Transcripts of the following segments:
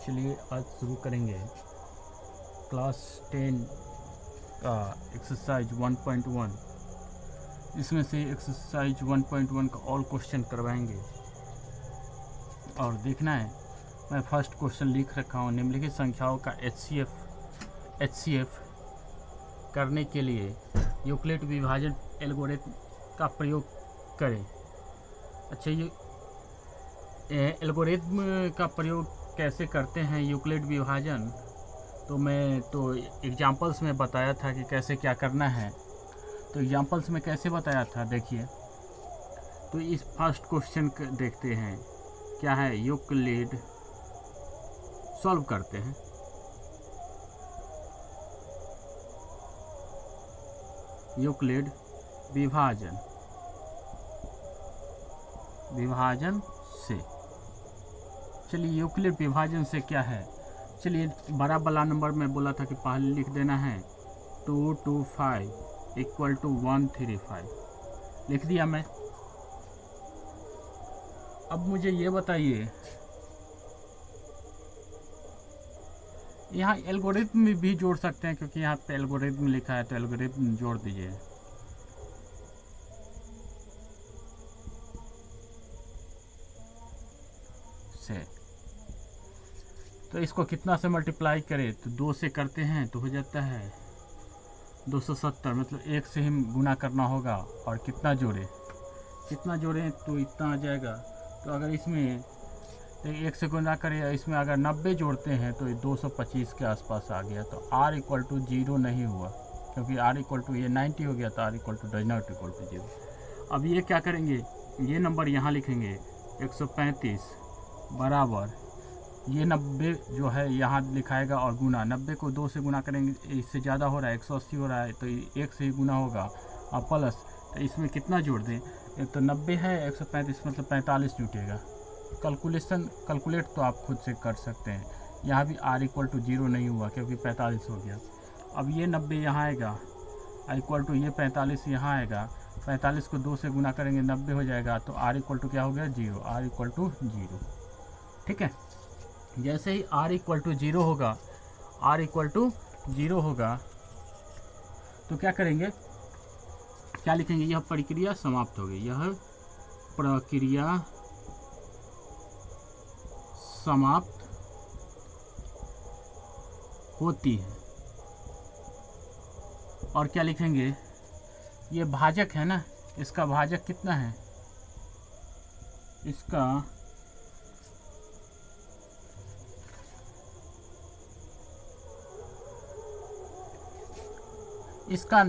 चलिए आज शुरू करेंगे क्लास 10 का एक्सरसाइज 1.1। इसमें से एक्सरसाइज 1.1 का ऑल क्वेश्चन करवाएंगे और देखना है। मैं फर्स्ट क्वेश्चन लिख रखा हूँ, निम्नलिखित संख्याओं का HCF करने के लिए यूक्लिड विभाजन एल्गोरिथम का प्रयोग करें। अच्छा, ये एल्गोरिथम का प्रयोग कैसे करते हैं यूक्लिड विभाजन, तो मैं एग्जांपल्स में बताया था कि कैसे क्या करना है। तो एग्जांपल्स में कैसे बताया था देखिए। तो इस फर्स्ट क्वेश्चन देखते हैं क्या है। यूक्लिड सॉल्व करते हैं। यूक्लिड विभाजन से, चलिए यूक्लिड विभाजन से क्या है। चलिए बड़ा वाला नंबर में बोला था कि पहले लिख देना है 225 इक्वल टू 135, लिख दिया मैं। अब मुझे ये बताइए, यहाँ एल्गोरिथम भी जोड़ सकते हैं क्योंकि यहाँ पे एल्गोरिथम लिखा है, तो एल्गोरिथम जोड़ दीजिए। से तो इसको कितना से मल्टीप्लाई करें, तो 2 से करते हैं तो हो जाता है 270, मतलब 1 से ही गुना करना होगा। और कितना जोड़े तो इतना आ जाएगा। तो अगर इसमें 1 से गुना करें, इसमें अगर 90 जोड़ते हैं तो 225 के आसपास आ गया। तो r इक्वल टू 0 नहीं हुआ, क्योंकि r इक्वल टू ये 90 हो गया, तो r equal to does not equal to 0। अब ये क्या करेंगे, ये नंबर यहाँ लिखेंगे 135 बराबर ये 90 जो है यहाँ लिखाएगा और गुना 90 को 2 से गुना करेंगे, इससे ज़्यादा हो रहा है 180 हो रहा है, तो 1 से ही गुना होगा और प्लस। तो इसमें कितना जोड़ दें, एक तो 90 है 135 मतलब 45 जुटेगा। कैलकुलेट तो आप खुद से कर सकते हैं। यहाँ भी r इक्वल टू 0 नहीं हुआ क्योंकि 45 हो गया। अब ये 90 यहाँ आएगा इक्वल टू ये 45 यहाँ आएगा। 45 को 2 से गुना करेंगे 90 हो जाएगा, तो r इक्वल टू क्या हो गया 0, r इक्वल टू 0। ठीक है, जैसे ही r इक्वल टू 0 होगा, तो क्या करेंगे, क्या लिखेंगे, यह प्रक्रिया समाप्त हो गई, यह प्रक्रिया समाप्त होती है। और क्या लिखेंगे, ये भाजक है ना, इसका भाजक कितना है, इसका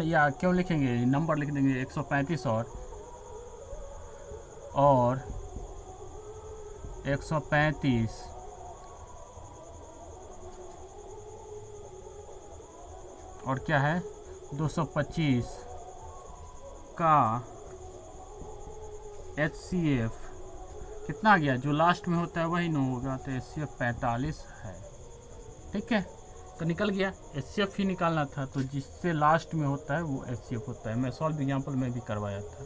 या क्यों लिखेंगे, नंबर लिख देंगे 135 और 135 और क्या है 225 का HCF कितना आ गया, जो लास्ट में होता है वही 9 होगा, तो HCF 45 है। ठीक है, तो निकल गया। HCF ही निकालना था, तो जिससे लास्ट में होता है वो HCF होता है। मैं सॉल्व एग्जाम्पल में भी करवाया था।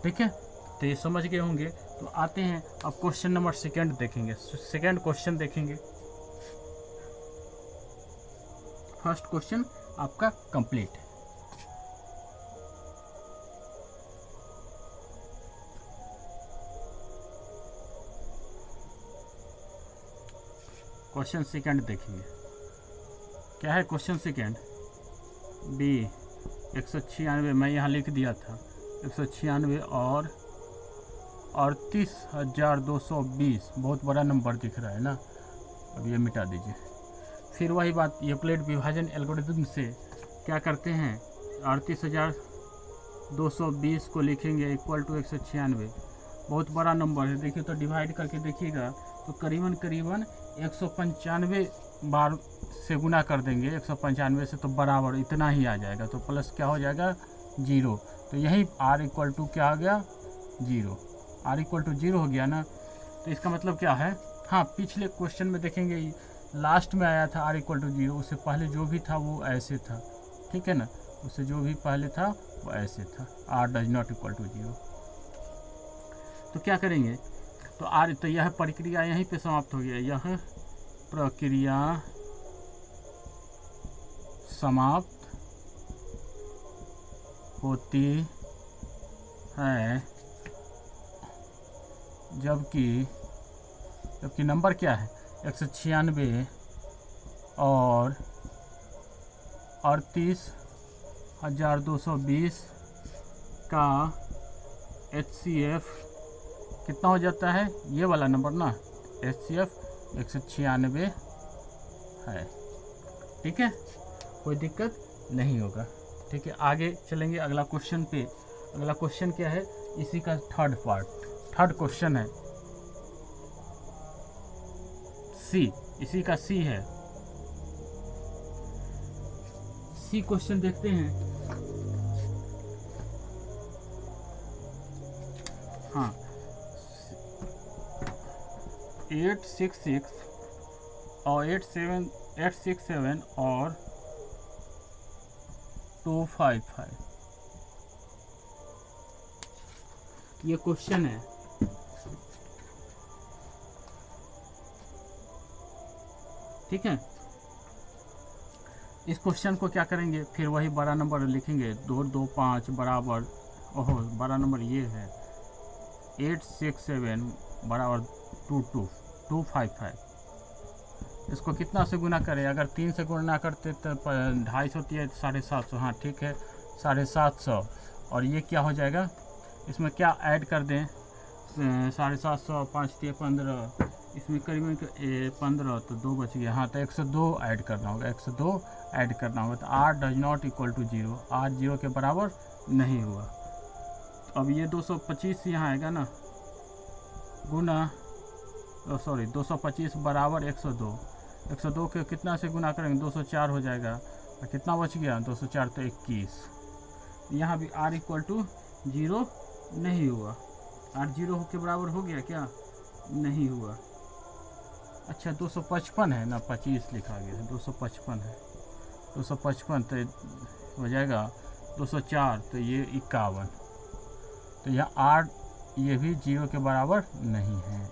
ठीक है, तो ये समझ गए होंगे। तो आते हैं अब क्वेश्चन नंबर सेकंड देखेंगे। सेकंड क्वेश्चन देखेंगे। फर्स्ट क्वेश्चन आपका कंप्लीट है। क्वेश्चन सेकंड देखेंगे, क्या है क्वेश्चन सेकंड। बी 196, मैं यहाँ लिख दिया था 196 और 38,220, बहुत बड़ा नंबर दिख रहा है ना। अब ये मिटा दीजिए। फिर वही बात, यूक्लिड विभाजन एल्गोरिथम से क्या करते हैं, 38,220 को लिखेंगे इक्वल टू 196, बहुत बड़ा नंबर है। देखिए तो डिवाइड करके देखिएगा तो करीबन 195 बार से गुना कर देंगे। 195 से तो बराबर इतना ही आ जाएगा, तो प्लस क्या हो जाएगा 0। तो यही r इक्वल टू क्या आ गया 0, r इक्वल टू 0 हो गया ना। तो इसका मतलब क्या है, हाँ पिछले क्वेश्चन में देखेंगे लास्ट में आया था r इक्वल टू 0, उससे पहले जो भी था वो ऐसे था। ठीक है ना, उससे जो भी पहले था वो ऐसे था, r does not equal to 0। तो क्या करेंगे, तो यह प्रक्रिया यहीं पे समाप्त हो गया। यह प्रक्रिया समाप्त होती है, जबकि नंबर क्या है 196 और 38,220 का HCF कितना हो जाता है, ये वाला नंबर ना, HCF 196 है। ठीक है, कोई दिक्कत नहीं होगा। ठीक है, आगे चलेंगे अगला क्वेश्चन पे। अगला क्वेश्चन क्या है, इसी का थर्ड क्वेश्चन है सी, इसी का सी है। सी क्वेश्चन देखते हैं। हाँ, 866 और 867 और 255 ये क्वेश्चन है। ठीक है, इस क्वेश्चन को क्या करेंगे, फिर वही बड़ा नंबर लिखेंगे 225 बराबर, ओहो बड़ा नंबर ये है 867 बराबर 255। इसको कितना से गुना करें, अगर 3 से गुना करते तो 250 होती है, 750। हाँ ठीक है, 750। और ये क्या हो जाएगा, इसमें क्या ऐड कर दें, 750 5 15, इसमें करीबन 15, तो 2 बच गया। हाँ, तो 102 ऐड करना होगा, 102 ऐड करना होगा। तो r does not equal to 0, r 0 के बराबर नहीं हुआ। तो अब ये 225 यहाँ आएगा ना, गुना 225 बराबर 102। 102 के कितना से गुना करेंगे, 204 हो जाएगा। और कितना बच गया, 204 तो 21। यहाँ भी r इक्वल टू 0 नहीं हुआ, r 0 के बराबर हो गया क्या, नहीं हुआ। अच्छा 255 है ना, 25 लिखा गया है, 255 है, 255 तो हो जाएगा 204, तो ये 51। तो यह 8 ये भी 0 के बराबर नहीं है।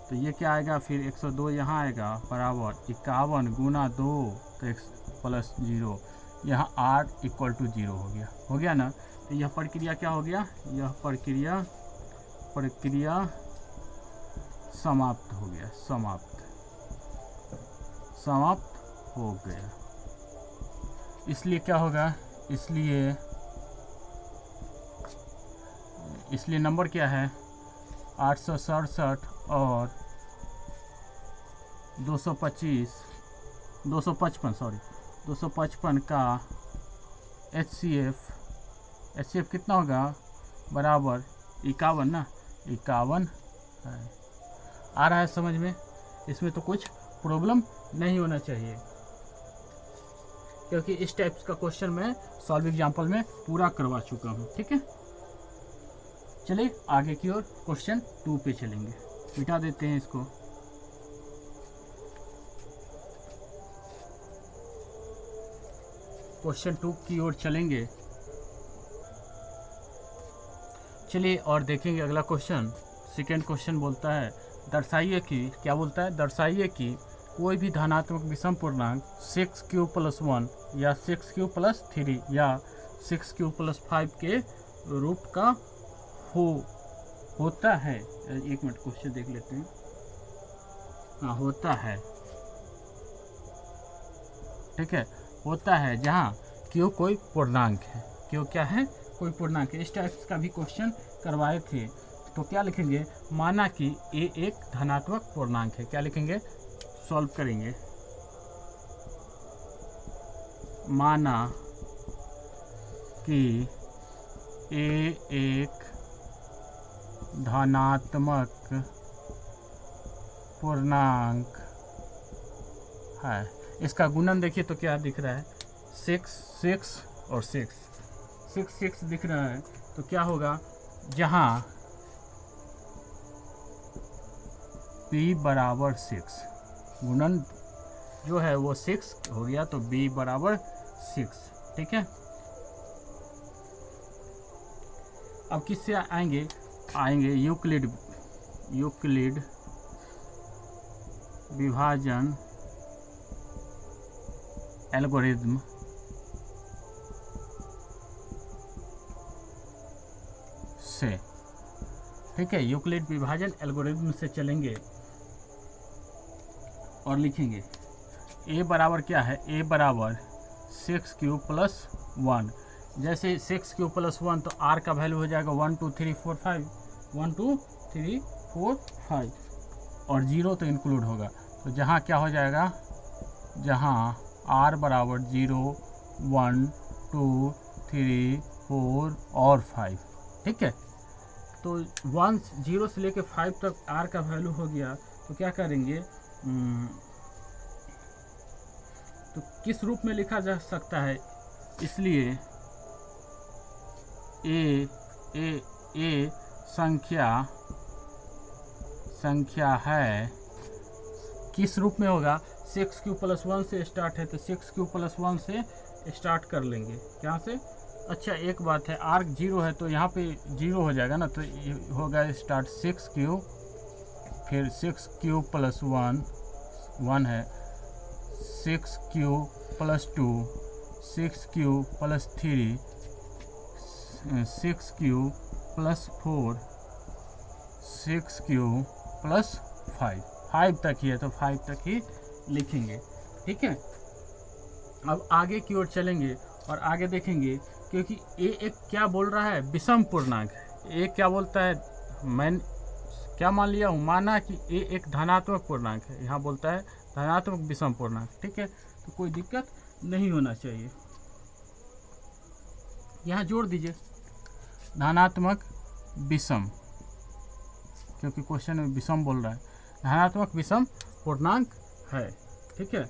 तो ये क्या आएगा, फिर 102 यहाँ आएगा बराबर 51 गुना 2 तो x प्लस 0, यहाँ 8 इक्वल टू 0 हो गया ना। तो यह प्रक्रिया क्या हो गया, यह प्रक्रिया समाप्त हो गया, समाप्त हो गया। इसलिए क्या होगा, इसलिए नंबर क्या है 867 और 255 का HCF कितना होगा, बराबर 51 ना, 51 है। आ रहा है समझ में, इसमें तो कुछ प्रॉब्लम नहीं होना चाहिए, क्योंकि इस टाइप्स का क्वेश्चन मैं सॉल्व एग्जाम्पल में पूरा करवा चुका हूँ। ठीक है, चलिए आगे की ओर क्वेश्चन 2 पे चलेंगे। मिटा देते हैं इसको। क्वेश्चन 2 की ओर चलेंगे। चलिए और देखेंगे अगला क्वेश्चन। सेकेंड क्वेश्चन बोलता है, दर्शाइए कि, क्या बोलता है, दर्शाइए कि कोई भी धनात्मक विषम पूर्णांक 6q+1 या 6q+3 या 6q+5 के रूट का होता है। एक मिनट क्वेश्चन देख लेते हैं। हाँ, होता है, ठीक है, होता है जहाँ q कोई पूर्णांक है, q क्या है, कोई पूर्णांक है। इस टाइप का भी क्वेश्चन करवाए थे। तो क्या लिखेंगे, माना कि a एक धनात्मक पूर्णांक है, क्या लिखेंगे, सॉल्व करेंगे। माना कि a एक धनात्मक पूर्णांक है। इसका गुणन देखिए तो क्या दिख रहा है, 6 और 6 दिख रहा है। तो क्या होगा, जहाँ b बराबर 6, गुणन जो है वो 6 हो गया, तो b बराबर 6। ठीक है, अब किससे आएंगे यूक्लिड विभाजन एल्गोरिदम से, ठीक है, यूक्लिड विभाजन एल्गोरिदम से चलेंगे और लिखेंगे a बराबर क्या है, a बराबर 6q + 1। जैसे 6q + 1 तो r का वैल्यू हो जाएगा 1 2 3 4 5, 1 2 3 4 5 और 0 तो इंक्लूड होगा। तो जहाँ क्या हो जाएगा, जहाँ r बराबर 0 1 2 3 4 और 5, ठीक है। तो 0 से लेके 5 तक r का वैल्यू हो गया। तो क्या करेंगे, तो किस रूप में लिखा जा सकता है, इसलिए ए संख्या है, किस रूप में होगा, 6q + 1 से स्टार्ट है तो 6q + 1 से स्टार्ट कर लेंगे। क्या से, अच्छा एक बात है, r 0 है तो यहाँ पे 0 हो जाएगा ना, तो होगा स्टार्ट 6q, फिर 6q + 1 है, 6q + 2, 6q + 3, 6q + 4, 6q + 5 तक ही है तो 5 तक ही लिखेंगे, ठीक है। अब आगे की ओर चलेंगे और आगे देखेंगे, क्योंकि ए एक क्या बोल रहा है, विषम पूर्णांक है। ए क्या बोलता है, मैं क्या मान लिया हूँ, माना कि ए एक धनात्मक पूर्णांक है, यहाँ बोलता है धनात्मक विषम पूर्णांक, ठीक है। तो कोई दिक्कत नहीं होना चाहिए, यहाँ जोड़ दीजिए धनात्मक विषम, क्योंकि क्वेश्चन में विषम बोल रहा है, धनात्मक विषम पूर्णांक है, ठीक है।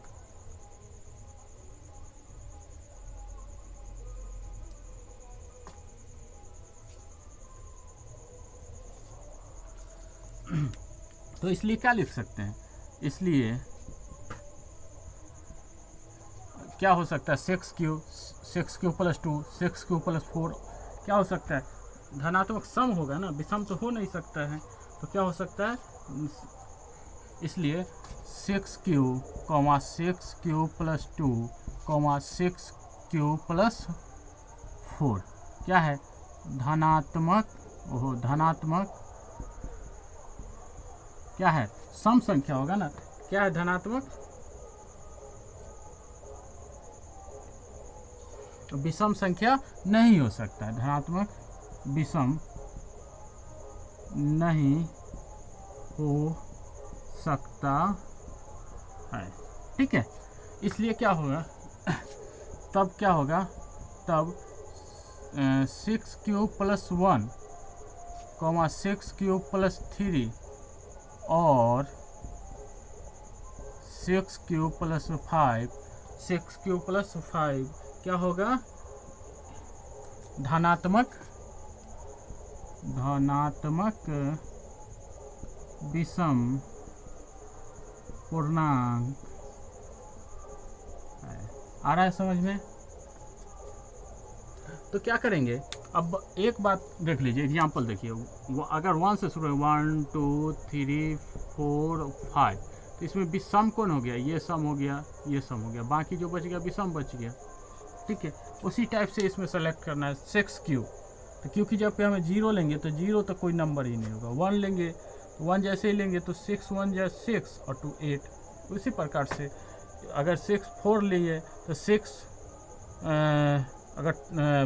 तो इसलिए क्या लिख सकते हैं, इसलिए क्या हो सकता है, 6q + 2, 6q + 4 क्या हो सकता है, धनात्मक सम होगा ना, विषम तो हो नहीं सकता है। तो क्या हो सकता है, इसलिए 6q + 2, 6q + 4 क्या है, धनात्मक क्या है, सम संख्या होगा ना, क्या है, धनात्मक विषम संख्या नहीं हो सकता है, धनात्मक विषम नहीं हो सकता है, ठीक है। इसलिए क्या होगा, तब क्या होगा, तब 6q + 1, 6q + 3 और 6q + 5, 6q + 5 क्या होगा, धनात्मक विषम पूर्णांक है। आ रहा है समझ में। तो क्या करेंगे, अब एक बात देख लीजिए, एग्जाम्पल देखिए, वो अगर 1 से शुरू है, 1 2 3 4 5, तो इसमें विषम कौन हो गया, ये सम हो गया, ये सम हो गया, बाकी जो बच गया विषम बच गया, ठीक है। उसी टाइप से इसमें सेलेक्ट करना है 6q, तो क्योंकि जब पे हमें 0 लेंगे तो 0 तो कोई नंबर ही नहीं होगा, 1 लेंगे तो 1 जैसे ही लेंगे तो 6 1 जा 6 और 2 8, उसी प्रकार से अगर 6 4 लिए तो 6 अगर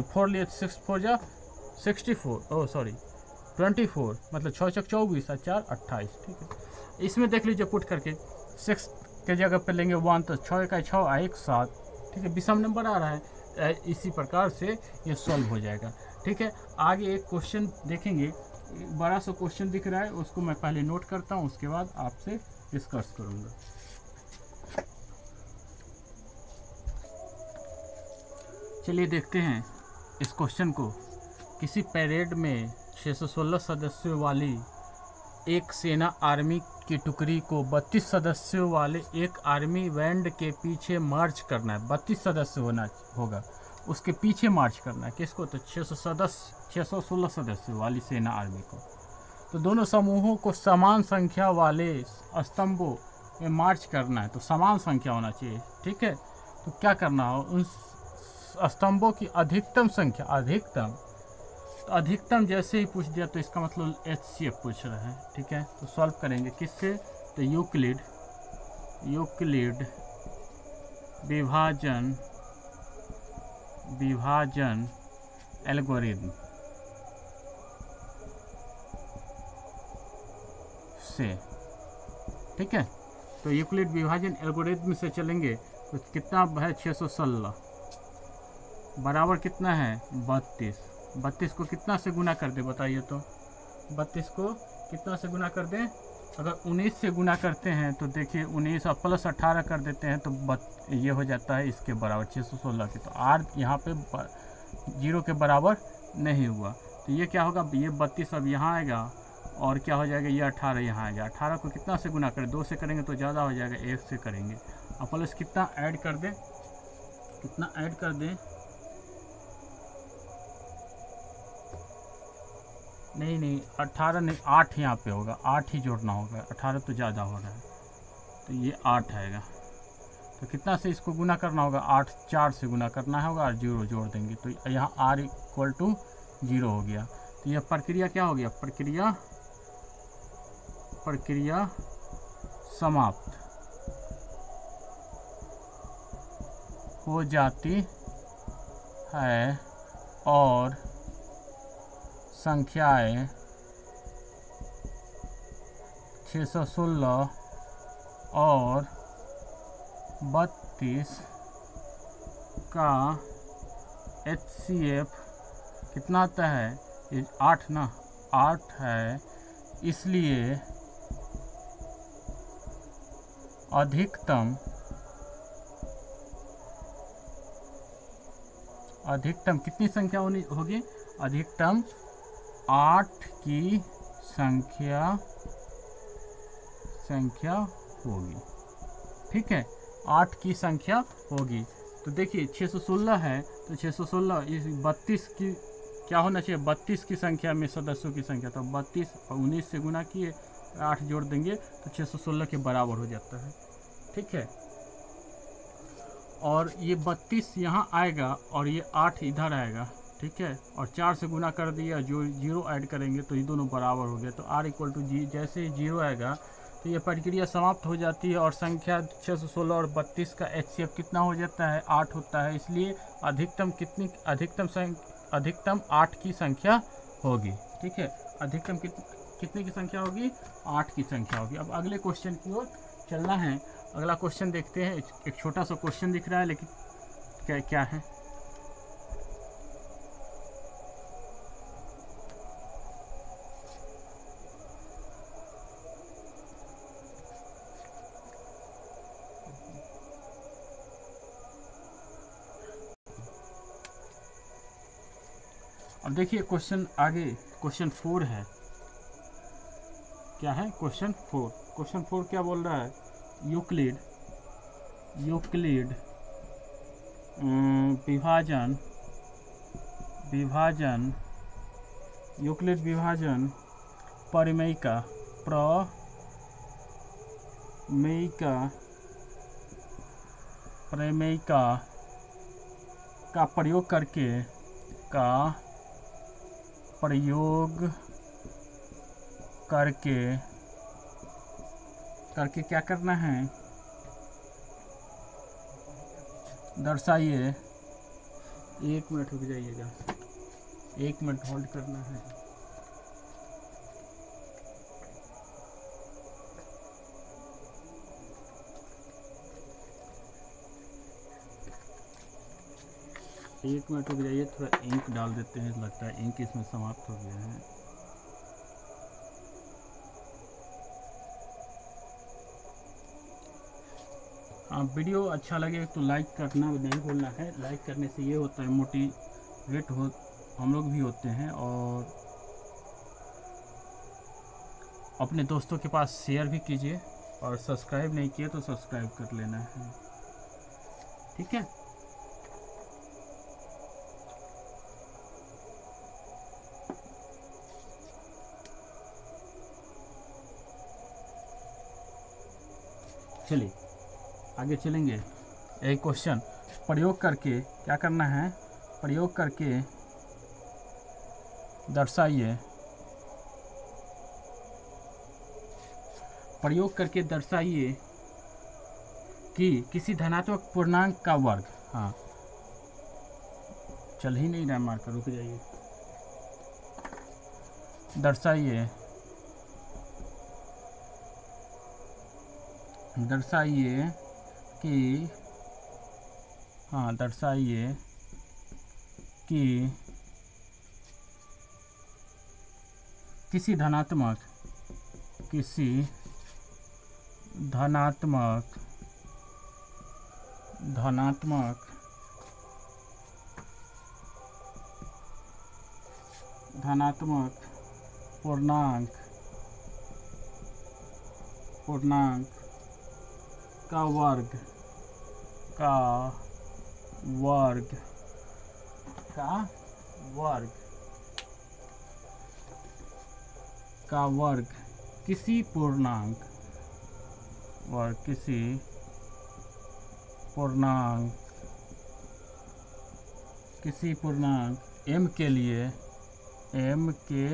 4 लिए तो 6 4 जा 64, 24, मतलब 6 6 24 और 4 28, ठीक है। इसमें देख लीजिए पुट करके 6 के जगह पे लेंगे 1 तो 6 का 6 1 7, ठीक है, विषम नंबर आ रहा है। इसी प्रकार से ये सॉल्व हो जाएगा, ठीक है। आगे एक क्वेश्चन देखेंगे, बड़ा सा क्वेश्चन दिख रहा है, उसको मैं पहले नोट करता हूँ, उसके बाद आपसे डिस्कस करूँगा। चलिए देखते हैं इस क्वेश्चन को। किसी परेड में 616 सदस्यों वाली एक सेना आर्मी की टुकड़ी को 32 सदस्यों वाले एक आर्मी बैंड के पीछे मार्च करना है। 32 सदस्य होगा, उसके पीछे मार्च करना है, किसको, तो 616 सदस्यों वाली सेना आर्मी को। तो दोनों समूहों को समान संख्या वाले स्तंभों में मार्च करना है, तो समान संख्या होना चाहिए, ठीक है। तो क्या करना हो, उन स्तंभों की अधिकतम संख्या, अधिकतम, तो अधिकतम जैसे ही पूछ दिया तो इसका मतलब HCF पूछ रहा है। ठीक है, तो सॉल्व करेंगे किससे, तो यूक्लिड विभाजन एल्गोरिथम से। ठीक है, तो यूक्लिड विभाजन एल्गोरिथम से चलेंगे तो कितना है 616 बराबर कितना है 32। 32 को कितना से गुना कर दे बताइए तो, 32 को कितना से गुना कर दें, अगर 19 से गुना करते हैं तो देखिए 19 और प्लस 18 कर देते हैं तो ये हो जाता है इसके बराबर 616 के। तो आर यहाँ पे 0 के बराबर नहीं हुआ, तो ये क्या होगा, ये 32 अब यहाँ आएगा और क्या हो जाएगा, ये 18 यहाँ आएगा। 18 को कितना से गुना करें, 2 से करेंगे तो ज़्यादा हो जाएगा, 1 से करेंगे और प्लस कितना ऐड कर दें, कितना ऐड कर दें, नहीं 18 नहीं 8 यहाँ पे होगा, 8 ही जोड़ना होगा, 18 तो ज़्यादा हो रहा है, तो ये 8 आएगा। तो कितना से इसको गुना करना होगा, 8 4 से गुना करना होगा और 0 जोड़ देंगे, तो यहाँ R इक्वल टू 0 हो गया। तो यह प्रक्रिया क्या हो गया, प्रक्रिया समाप्त हो जाती है और संख्याएं 616 और 32 का HCF कितना आता है, ये 8 ना, 8 है, इसलिए अधिकतम कितनी संख्या होगी, अधिकतम 8 की संख्या होगी। ठीक है, 8 की संख्या होगी। तो देखिए 616 है तो 616 इस 32 की क्या होना चाहिए, 32 की संख्या में सदस्यों की संख्या, तो 32 और 19 से गुना किए 8 जोड़ देंगे तो 616 के बराबर हो जाता है। ठीक है, और ये 32 यहाँ आएगा और ये 8 इधर आएगा। ठीक है, और 4 से गुना कर दिया, जो 0 ऐड करेंगे तो ये दोनों बराबर हो गए। तो R इक्वल टू जी, जैसे ही 0 आएगा तो ये प्रक्रिया समाप्त हो जाती है और संख्या 616 और 32 का HCF कितना हो जाता है, 8 होता है। इसलिए अधिकतम 8 की संख्या होगी। ठीक है, अधिकतम कितने की संख्या होगी, 8 की संख्या होगी। अब अगले क्वेश्चन की ओर चलना है। अगला क्वेश्चन देखते हैं, एक छोटा सा क्वेश्चन दिख रहा है लेकिन क्या है, अब देखिए क्वेश्चन आगे, क्वेश्चन 4 है। क्या है क्वेश्चन 4? क्वेश्चन 4 क्या बोल रहा है, यूक्लिड विभाजन परिमेयिका का प्रयोग करके क्या करना है, दर्शाइए। 1 मिनट रुक जाइएगा, 1 मिनट होल्ड करना है। एक मिनट रुक जाइए, थोड़ा इंक डाल देते हैं, लगता है इंक इसमें समाप्त हो गया है। वीडियो अच्छा लगे तो लाइक करना नहीं भूलना है। लाइक करने से ये होता है मोटिवेट हम लोग भी होते हैं, और अपने दोस्तों के पास शेयर भी कीजिए, और सब्सक्राइब नहीं किए तो सब्सक्राइब कर लेना है। ठीक है, चलिए आगे चलेंगे। एक क्वेश्चन प्रयोग करके क्या करना है, प्रयोग करके दर्शाइए, प्रयोग करके दर्शाइए कि किसी धनात्मक पूर्णांक का वर्ग, हाँ चल ही नहीं रहा मार्कर, रुक जाइए, दर्शाइए, दर्शाइए कि, हाँ दर्शाइए कि किसी धनात्मक, किसी धनात्मक, धनात्मक धनात्मक पूर्णांक, पूर्णांक का वर्ग, का वर्ग, का वर्ग, का वर्ग किसी पूर्णांक, वर्ग किसी पूर्णांक, किसी पूर्णांक m के लिए, m के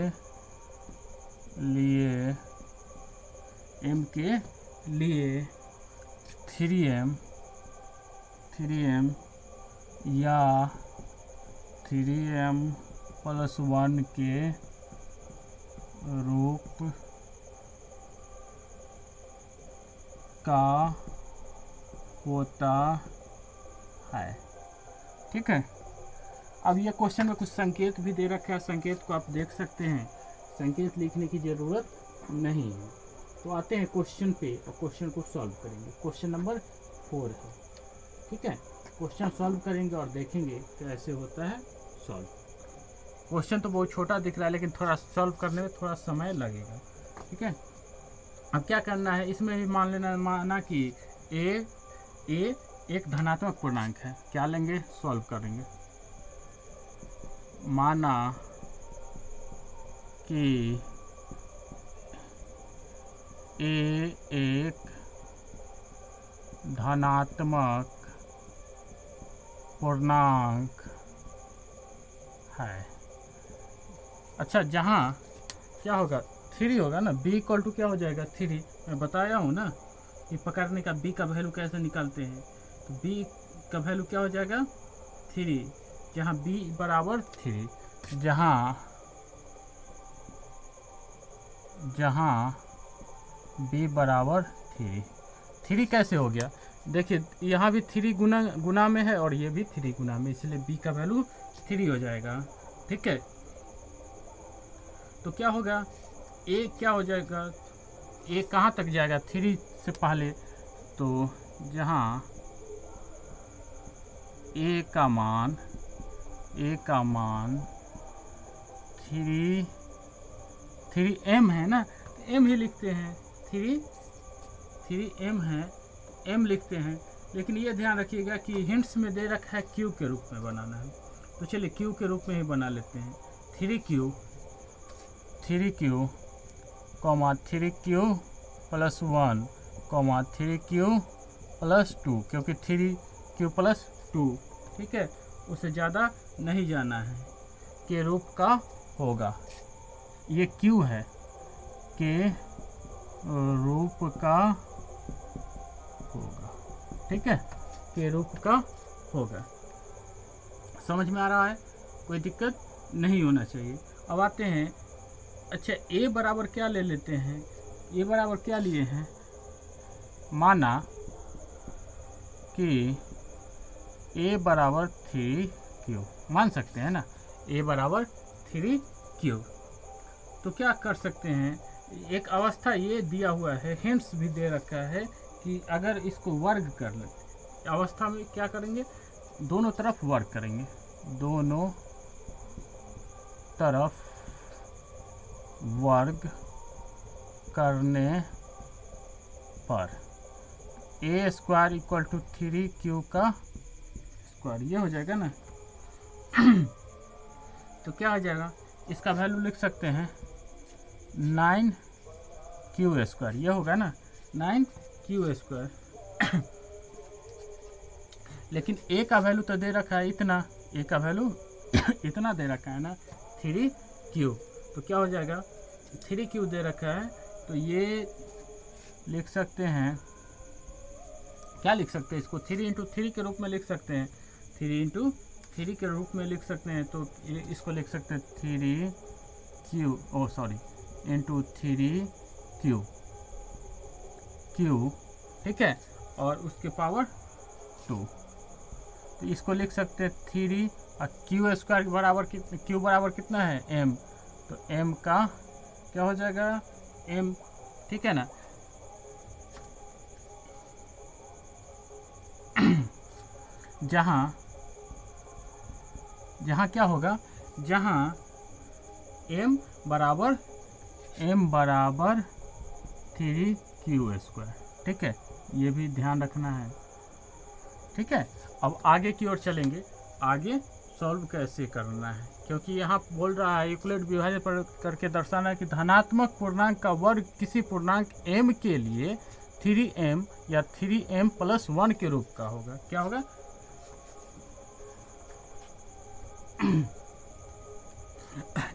लिए, m के लिए 3m, 3m या 3m प्लस 1 के रूप का होता है। ठीक है, अब ये क्वेश्चन में कुछ संकेत भी दे रखा है, संकेत को आप देख सकते हैं, संकेत लिखने की ज़रूरत नहीं है। तो आते हैं क्वेश्चन पे और क्वेश्चन को सॉल्व करेंगे। क्वेश्चन नंबर 4 है, ठीक है, क्वेश्चन सॉल्व करेंगे और देखेंगे कैसे होता है सॉल्व। क्वेश्चन तो बहुत छोटा दिख रहा है लेकिन थोड़ा सॉल्व करने में थोड़ा समय लगेगा। ठीक है, अब क्या करना है, इसमें भी मान लेना, माना कि ए एक धनात्मक पूर्णांक है, क्या लेंगे, सॉल्व करेंगे। माना कि ए एक धनात्मक पूर्णांक है। अच्छा, जहाँ क्या होगा, 3 होगा ना, b इक्वल टू क्या हो जाएगा 3, मैं बताया हूँ ना कि पकड़ने का b का वैल्यू कैसे निकालते हैं। तो b का वैल्यू क्या हो जाएगा 3, जहाँ b बराबर 3, जहाँ b बराबर 3 कैसे हो गया, देखिए यहाँ भी 3 गुना में है और ये भी 3 गुना में, इसलिए b का वैल्यू 3 हो जाएगा। ठीक है, तो क्या होगा, a क्या हो जाएगा, a कहाँ तक जाएगा 3 से पहले, तो जहाँ a का मान 3m है ना, m ही लिखते हैं, 3m है, m लिखते हैं। लेकिन ये ध्यान रखिएगा कि हिंट्स में दे रखा है q के रूप में बनाना है, तो चलिए q के रूप में ही बना लेते हैं। 3q, 3q plus 1, 3q plus 2, क्योंकि 3q प्लस 2, ठीक है, उससे ज़्यादा नहीं जाना है, के रूप का होगा। ये q है, के रूप का होगा। ठीक है, के रूप का होगा। समझ में आ रहा है, कोई दिक्कत नहीं होना चाहिए। अब आते हैं, अच्छा a बराबर क्या ले लेते हैं, a बराबर क्या लिए हैं, माना कि a बराबर 3q, मान सकते हैं ना, a बराबर 3q। तो क्या कर सकते हैं, एक अवस्था ये दिया हुआ है, हिंट्स भी दे रखा है कि अगर इसको वर्ग कर लेते, अवस्था में क्या करेंगे, दोनों तरफ वर्ग करेंगे, दोनों तरफ वर्ग करने पर a square equal to 3q का स्क्वायर, ये हो जाएगा ना। तो क्या हो जाएगा, इसका वैल्यू लिख सकते हैं 9q स्क्वायर, ये होगा ना 9q स्क्वायर। लेकिन ए का वैल्यू तो दे रखा है इतना, ए का वैल्यू इतना दे रखा है ना 3q, तो क्या हो जाएगा 3q दे रखा है, तो ये लिख सकते हैं, क्या लिख सकते हैं इसको 3 इंटू 3 के रूप में लिख सकते हैं, 3 इंटू 3 के रूप में लिख सकते हैं, तो इसको लिख सकते हैं 3q इंटू 3q, ठीक है, और उसके पावर 2, तो इसको लिख सकते हैं 3 और क्यू स्क्वायर बराबर क्यू बराबर कितना है m, तो m का क्या हो जाएगा m, ठीक है ना। जहाँ क्या होगा, जहाँ m बराबर 3q स्क्वायर, ठीक है, ये भी ध्यान रखना है, ठीक है। अब आगे की ओर चलेंगे, आगे सॉल्व कैसे करना है, क्योंकि यहाँ बोल रहा है यूक्लिड विभाजन पर करके दर्शाना है कि धनात्मक पूर्णांक का वर्ग किसी पूर्णांक m के लिए 3m या 3m+1 के रूप का होगा, क्या होगा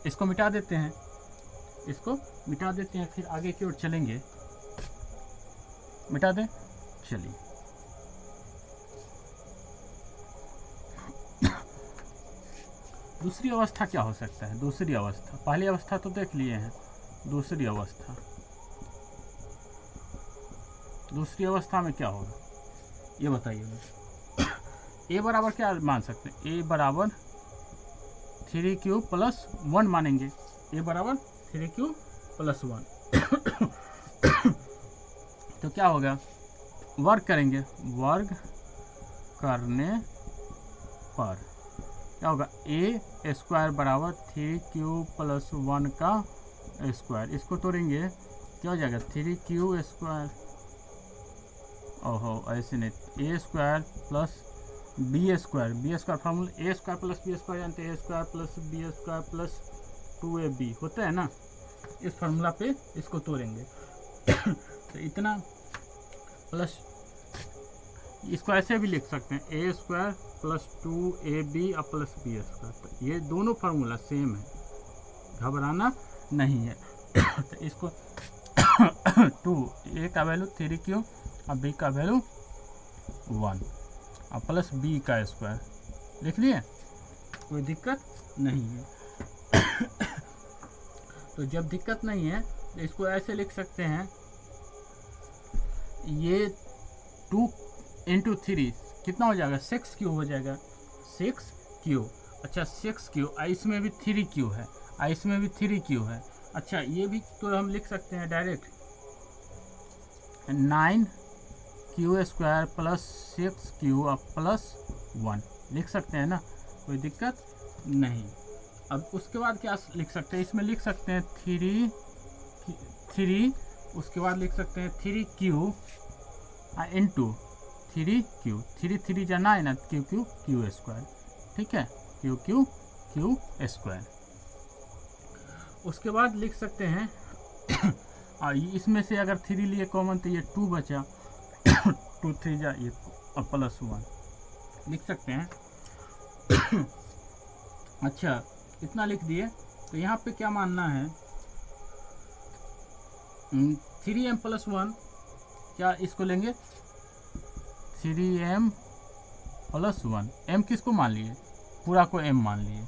इसको मिटा देते हैं, फिर आगे की ओर चलेंगे, मिटा दें, चलिए। दूसरी अवस्था क्या हो सकता है, दूसरी अवस्था, पहली अवस्था तो देख लिए हैं, दूसरी अवस्था में क्या होगा ये बताइए मुझे। ए बराबर क्या मान सकते हैं, ए बराबर 3q+1 मानेंगे, ए बराबर 3q+1 तो क्या होगा, वर्ग करेंगे, वर्ग करने पर क्या होगा, ए स्क्वायर बराबर 3q+1 का स्क्वायर, इसको तोड़ेंगे क्या हो जाएगा 3q स्क्वायर, ओहो ऐसे नहीं, A square plus B square formula A square plus B square जानते हैं, A square plus B square plus 2ab होता है ना, इस फार्मूला पे इसको तोड़ेंगे तो इतना प्लस, इसको ऐसे भी लिख सकते हैं ए स्क्वायर प्लस 2ab और प्लस बी स्क्वायर, तो ये दोनों फार्मूला सेम है, घबराना नहीं है तो इसको 2 ए का वैल्यू 3q और बी का वैल्यू 1 और प्लस बी का स्क्वायर लिख लिए, कोई दिक्कत नहीं है तो जब दिक्कत नहीं है तो इसको ऐसे लिख सकते हैं, ये 2 इंटू 3 कितना हो जाएगा 6q हो जाएगा, 6q, अच्छा 6q, इसमें भी 3q है, इसमें भी 3q है, अच्छा ये भी तो हम लिख सकते हैं direct 9q square plus 6q और प्लस 1 लिख सकते हैं ना, कोई दिक्कत नहीं। अब उसके बाद क्या लिख सकते हैं, इसमें लिख सकते हैं 3, उसके बाद लिख सकते हैं 3q इंटू 3q, 3 जा 9 ना, q स्क्वायर, ठीक है, q स्क्वायर। उसके बाद लिख सकते हैं इसमें से अगर 3 लिए कॉमन तो ये 2 बचा 2 3 जा ये और प्लस 1 लिख सकते हैं अच्छा इतना लिख दिए, तो यहाँ पे क्या मानना है 3m+1, क्या इसको लेंगे 3m+1, m किसको मान लिए, पूरा को m मान लिए,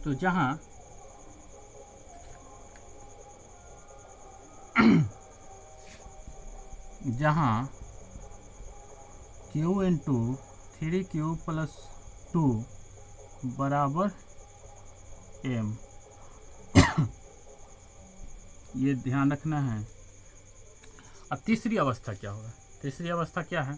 तो जहाँ q इंटू 3q+2 बराबर m ये ध्यान रखना है। अब तीसरी अवस्था क्या होगा, तीसरी अवस्था क्या है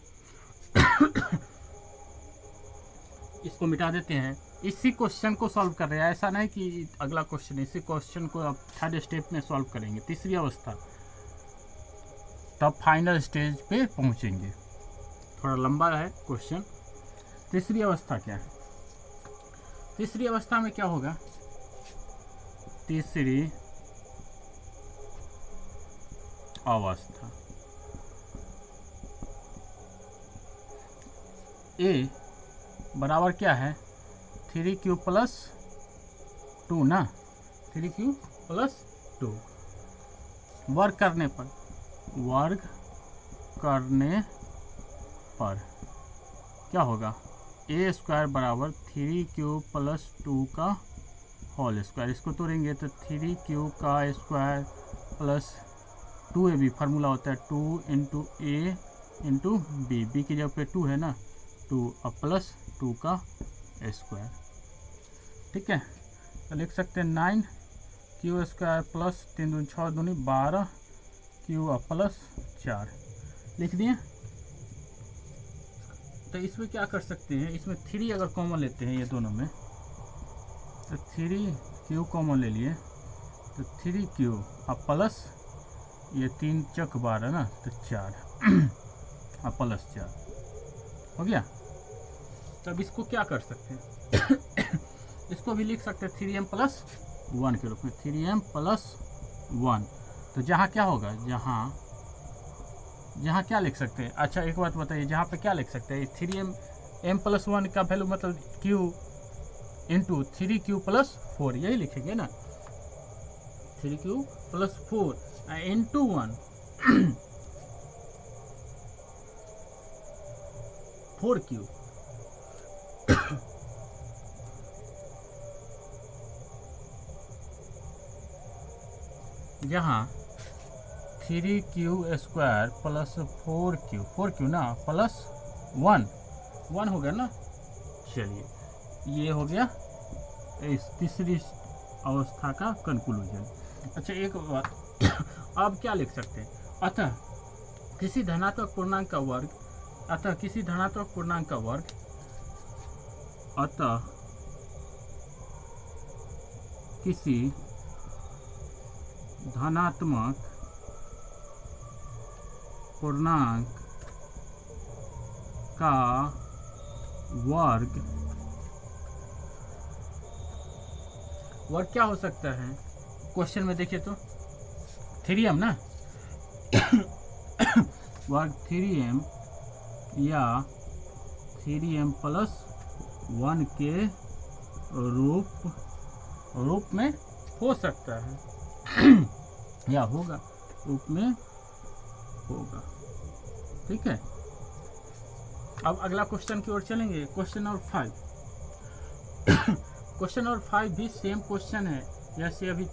इसको मिटा देते हैं, इसी क्वेश्चन को सॉल्व कर रहे हैं, ऐसा नहीं कि अगला क्वेश्चन, इसी क्वेश्चन को अब थर्ड स्टेप में सॉल्व करेंगे, तीसरी अवस्था, तब फाइनल स्टेज पे पहुंचेंगे, थोड़ा लंबा है क्वेश्चन। तीसरी अवस्था क्या है, तीसरी अवस्था में क्या होगा, तीसरी अवस्था ए बराबर क्या है 3q प्लस 2 ना, 3q प्लस 2। वर्ग करने पर क्या होगा ए स्क्वायर बराबर 3q प्लस 2 का होल स्क्वायर। इसको तोड़ेंगे तो 3q का स्क्वायर प्लस 2ab फार्मूला होता है 2 इंटू ए इंटू बी, बी की जगह पे 2 है ना, 2 और प्लस 2 का स्क्वायर। ठीक है, तो लिख सकते हैं 9q स्क्वायर प्लस 3 दूनी 6 दूनी 12 q और प्लस 4 लिख दिए। तो इसमें क्या कर सकते हैं, इसमें 3 अगर कॉमन लेते हैं ये दोनों में, तो 3q कॉमन ले लिए तो 3q और प्लस ये 3 चक 12 ना, तो 4 और प्लस 4 हो गया। तब इसको क्या कर सकते हैं इसको भी लिख सकते हैं 3m प्लस 1 के रूप में, 3m प्लस 1। तो जहाँ क्या होगा, जहाँ क्या लिख सकते हैं, अच्छा एक बात बताइए, जहाँ पे क्या लिख सकते हैं 3m प्लस 1 का वैल्यू मतलब q इंटू 3q प्लस 4, यही लिखेंगे ना, 3q प्लस 4 इंटू 1 4q जहाँ 3q स्क्वायर प्लस 4q ना प्लस 1 हो गया ना। चलिए ये हो गया इस तीसरी अवस्था का कंक्लूजन। अच्छा एक बात अब क्या लिख सकते हैं, अतः किसी धनात्मक पूर्णांक का वर्ग, अतः किसी धनात्मक पूर्णांक का वर्ग, अतः किसी धनात्मक पूर्णांक का वर्ग क्या हो सकता है, क्वेश्चन में देखिए तो 3m ना वर्ग 3m या 3m प्लस 1 के रूप में हो सकता है या होगा, रूप में होगा। ठीक है, अब अगला क्वेश्चन की ओर चलेंगे, क्वेश्चन नंबर 5। क्वेश्चन नंबर 5 भी सेम क्वेश्चन है जैसे अभी